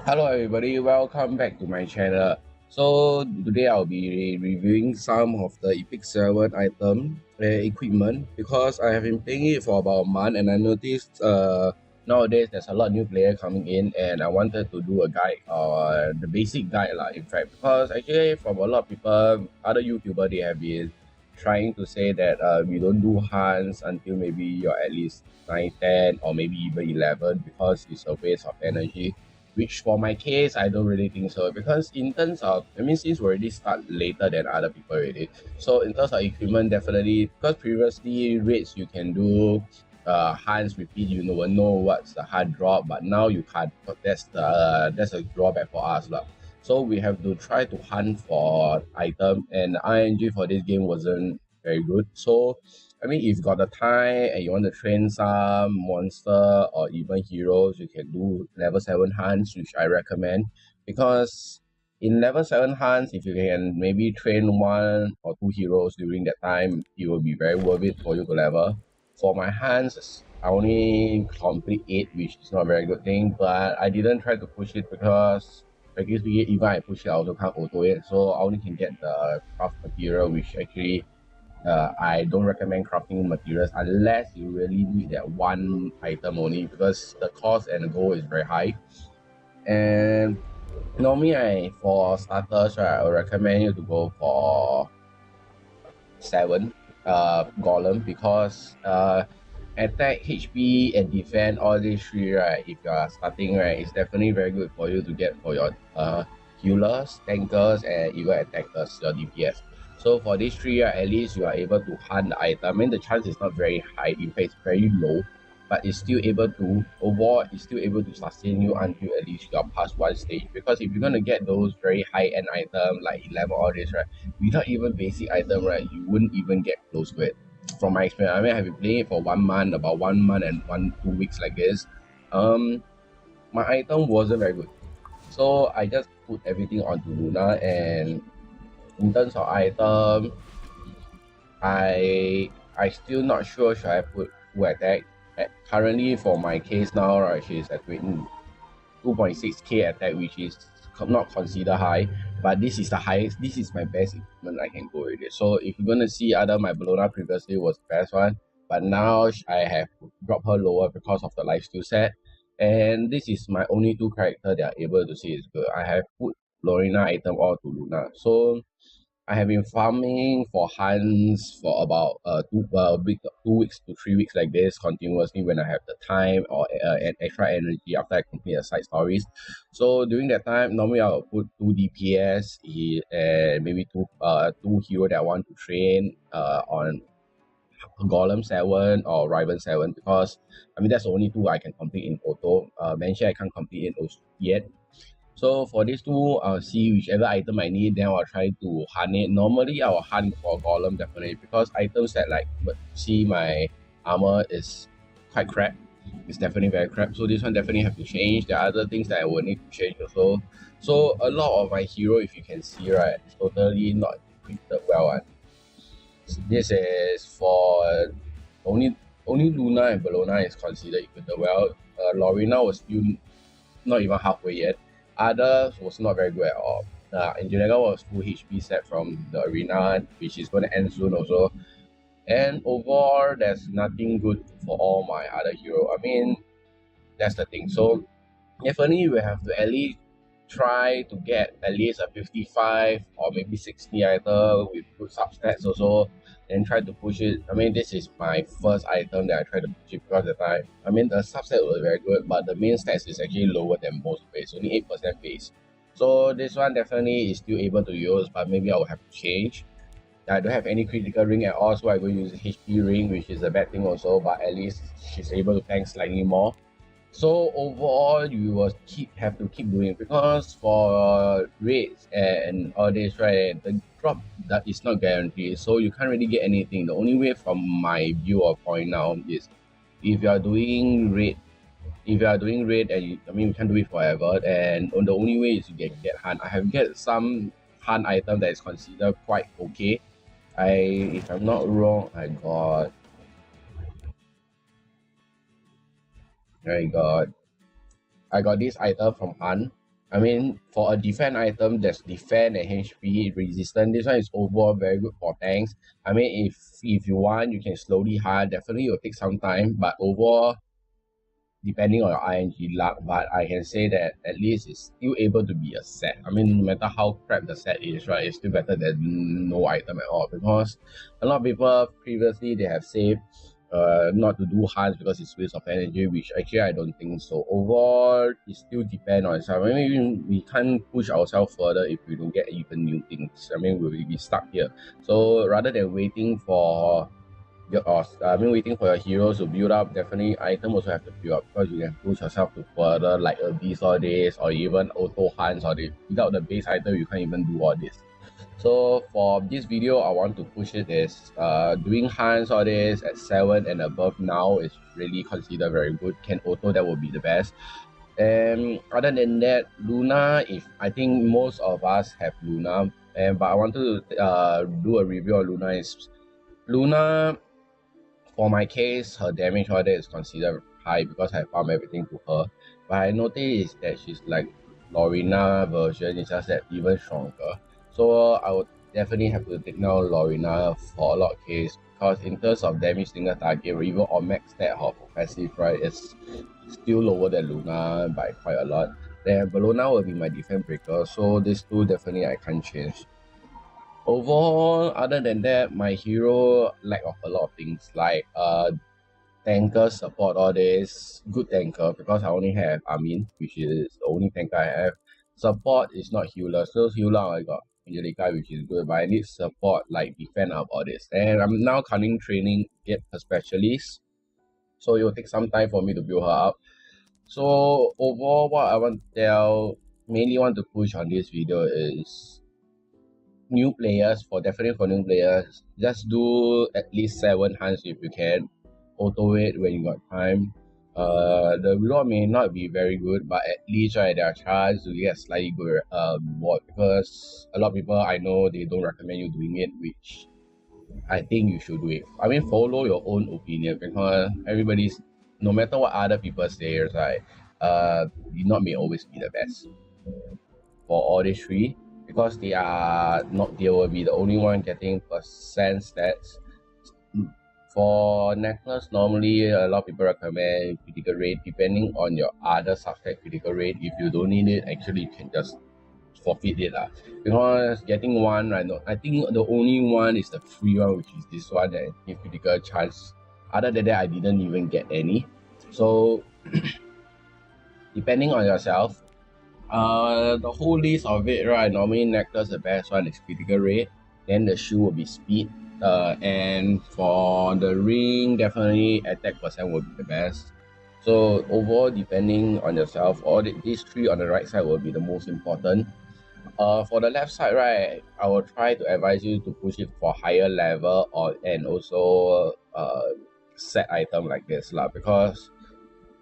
Hello everybody, welcome back to my channel. So today I'll be reviewing some of the Epic 7 item equipment because I have been playing it for about a month and I noticed nowadays there's a lot of new player coming in and I wanted to do a guide or the basic guide lah, in fact, because actually from a lot of people, other YouTubers, they have been trying to say that we don't do hunts until maybe you're at least 9, 10 or maybe even 11 because it's a waste of energy, which for my case, I don't really think so because in terms of, I mean, since we already start later than other people already, so in terms of equipment, definitely, because previously rates you can do hands repeat, you will know what's the hard drop, but now you can't. That's a drawback for us lah. So we have to try to hunt for item, and ING for this game wasn't very good. So I mean, if you got the time and you want to train some monster or even heroes, you can do level 7 hunts, which I recommend. Because in level 7 hunts, if you can maybe train one or two heroes during that time, it will be very worth it for you to level. For my hunts, I only complete 8, which is not a very good thing, but I didn't try to push it because practically even I push it, I also can't auto it. So I only can get the craft material, which actually I don't recommend crafting materials unless you really need that one item only because the cost and the goal is very high. And normally, for starters, right, I would recommend you to go for 7 golem because attack, HP, and defense, all these three, right, if you are starting, right, it's definitely very good for you to get for your healers, tankers, and even attackers, your DPS. So for these three, right, at least you are able to hunt the item. I mean, the chance is not very high, in fact, it's very low, but it's still able to, overall, it's still able to sustain you until at least you are past one stage. Because if you're going to get those very high-end items like 11, all this, right, without even basic item, right, you wouldn't even get close to it. From my experience, I mean, I've been playing it for 1 month, about 1 month and 2 weeks like this. Um, my item wasn't very good, so I just put everything onto Luna. And in terms of item, I still not sure should I put full attack. Currently, for my case now, right, she's at 2.6k attack, which is not considered high, but this is the highest. This is my best equipment I can go with it. So if you're gonna see other, my Bologna previously was the best one, but now I have dropped her lower because of the lifesteal set, and this is my only two character that are able to see is good. I have put Lorena item all to Luna, so I have been farming for hunts for about 2 weeks to 3 weeks like this continuously when I have the time or an extra energy after I complete the side stories. So during that time, normally I'll put two DPS and maybe two hero that I want to train on Golem 7 or Riven 7 because I mean that's the only two I can complete in auto. Mention I can't complete it yet. So for these two, I'll see whichever item I need, then I'll try to hunt it. Normally, I will hunt for Golem definitely because items that like, but see my armor is quite crap. It's definitely very crap. So this one definitely have to change. There are other things that I will need to change also. So a lot of my hero, if you can see, right, is totally not equipped well. This is for only Luna and Bellona is considered equipped well. Lorena was still not even halfway yet. Others was not very good at all. Angelica was full HP set from the arena, which is going to end soon also. And overall, there's nothing good for all my other hero. I mean, that's the thing. So definitely we have to at least try to get at least a 55 or maybe 60 item with good substats also and try to push it. I mean, this is my first item that I try to push it because the time. I mean, the subset was very good, but the main stats is actually lower than most base, only 8% base. So this one definitely is still able to use, but maybe I will have to change. I don't have any critical ring at all, so I go use HP ring, which is a bad thing also, but at least she's able to tank slightly more. So overall, you will have to keep doing because for rates and all this, right, the drop that is not guaranteed, so you can't really get anything. The only way from my view or point now is if you are doing raid, and I mean you can't do it forever, and the only way is to get hunt. I have get some hunt item that is considered quite okay. If I'm not wrong, I got this item from hunt. I mean, for a defense item, there's defense and HP resistance. This one is overall very good for tanks. I mean, if you want, you can slowly hunt. Definitely, it'll take some time, but overall, depending on your ING luck, but I can say that at least it's still able to be a set. I mean, no matter how crap the set is, right, it's still better than no item at all, because a lot of people previously they have said not to do hunts because it's waste of energy, which actually I don't think so. Overall, it still depends on itself. I mean, we can't push ourselves further if we don't get even new things. I mean, we'll be stuck here. So rather than waiting for waiting for your heroes to build up, definitely item also have to build up, because you can push yourself to further like Abyss all this, or even auto hunts or this. Without the base item, you can't even do all this. So for this video, I want to push it is doing hunts all this at 7 and above now is really considered very good. Can auto, that would be the best. And other than that, Luna, if I think most of us have Luna, but I want to do a review on Luna. Is Luna, for my case, her damage order is considered high because I farm everything to her. But I noticed that she's like Lorina version, it's just that even stronger. So I would definitely have to take now Lorina for a lot of case, because in terms of damage single target or even on max stat or passive, right, it's still lower than Luna by quite a lot. Then Bellona will be my defense breaker, so these two definitely I can't change. Overall, other than that, my hero lack of a lot of things like tanker support, all this good tanker, because I only have Armin, which is the only tanker I have. Support is not healer, so healer I got Angelica, which is good, but I need support like defend up all this. And I'm now cunning training get a specialist, so it will take some time for me to build her up. So overall, what I want to tell, mainly want to push on this video is new players, definitely for new players, just do at least 7 hunts if you can. Auto it when you got time. The reward may not be very good, but at least right, there are chances to get a slightly good reward, because a lot of people I know they don't recommend you doing it, which I think you should do it. I mean, follow your own opinion, because everybody's, no matter what other people say, right, you not may always be the best for all these three, because they will be the only one getting percent stats. For necklace, normally a lot of people recommend critical rate depending on your other subset critical rate. If you don't need it, actually you can just forfeit it because getting one right now, I think the only one is the free one, which is this one that give critical chance. Other than that, I didn't even get any. So depending on yourself, the whole list of it, right, normally necklace the best one is critical rate, then the shoe will be speed, and for the ring, definitely attack percent will be the best. So overall, depending on yourself, all these three on the right side will be the most important. For the left side, right, I will try to advise you to push it for higher level and also set item like this lah, because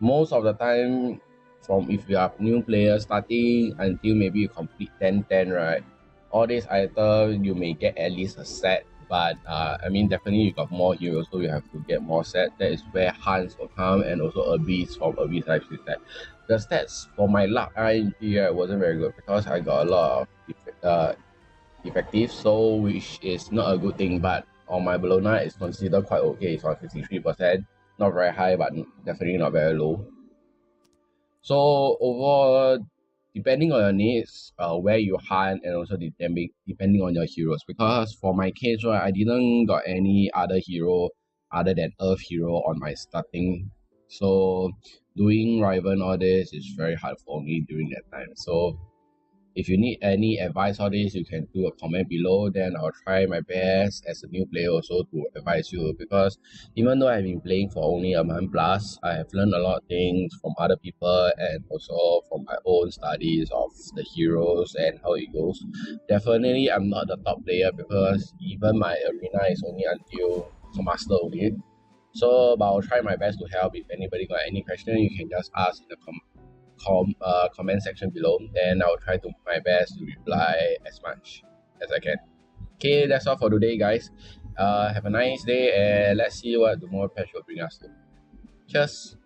most of the time, from if you are new players starting until maybe you complete 10-10, right, all these items you may get at least a set, but I mean definitely you got more heroes, so you have to get more set. That is where hunts will come, and also Abyss from Abyss type set. The stats for my luck ING wasn't very good because I got a lot of effective, so which is not a good thing, but on my Bellona it's considered quite okay. It's on 53%, not very high, but definitely not very low. So overall, depending on your needs, where you hunt, and also depending on your heroes. Because for my case, right, I didn't got any other hero other than Earth hero on my starting. So doing Riven all this is very hard for me during that time. So if you need any advice on this, you can do a comment below. Then I'll try my best as a new player also to advise you, because even though I've been playing for only a month plus, I have learned a lot of things from other people and also from my own studies of the heroes and how it goes. Definitely, I'm not the top player because even my arena is only until master only. So, but I'll try my best to help. If anybody got any question, you can just ask in the comment section below, then I'll try to my best to reply as much as I can. Okay, that's all for today, guys. Have a nice day, and let's see what tomorrow patch will bring us to. Cheers.